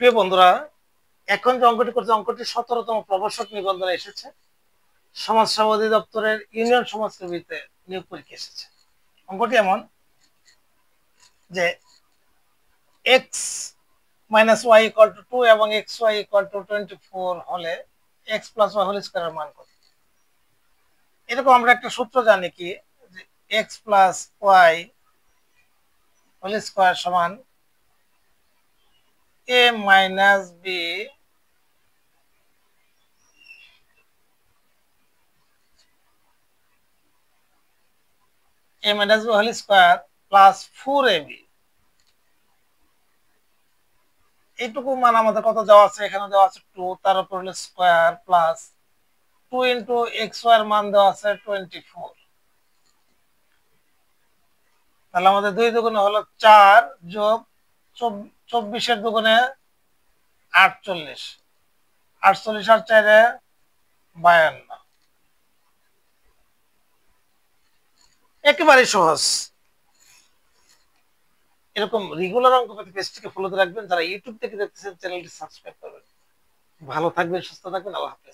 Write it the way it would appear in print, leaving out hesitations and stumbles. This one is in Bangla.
প্রিয় বন্ধুরা, এখন যে অঙ্কটি করছে অঙ্কটি 17তম প্রবর্ষক নিবন্ধনে এসেছে। সমাজ সেবা অধিদপ্তরের ইউনিয়ন সমাজসেবীতে নিয়োগ পরীক্ষা এসেছে। অঙ্কটি এমন যে x minus y equal to 2 এবং এক্স ওয়াই ইকুয়াল টু 24 হলে এক্স প্লাস ওয়াই হোল স্কয়ারের মান কত। এরকম আমরা একটা সূত্র জানি কি, যে x plus y whole square সমান a minus b a minus b whole square plus 4ab। এইটুকু মান আমাদের কত দেওয়া আছে, এখানে দেওয়া আছে 2, তার উপর হলো square plus 2 into x y এর মান দেওয়া আছে 24। তাহলে আমাদের 2 দুগুণে হলো 4 যোগ 24 এর দুগুণে 48, 48 আর 4 52। একেবারে সহজ। এরকম রেগুলার অঙ্ক পেতে পেজটিকে ফলো রাখবেন। যারা ইউটিউব থেকে দেখতেছেন চ্যানেলটি সাবস্ক্রাইব করবেন। ভালো থাকবেন, সুস্থ থাকবেন, আল্লাহ হাফেজ।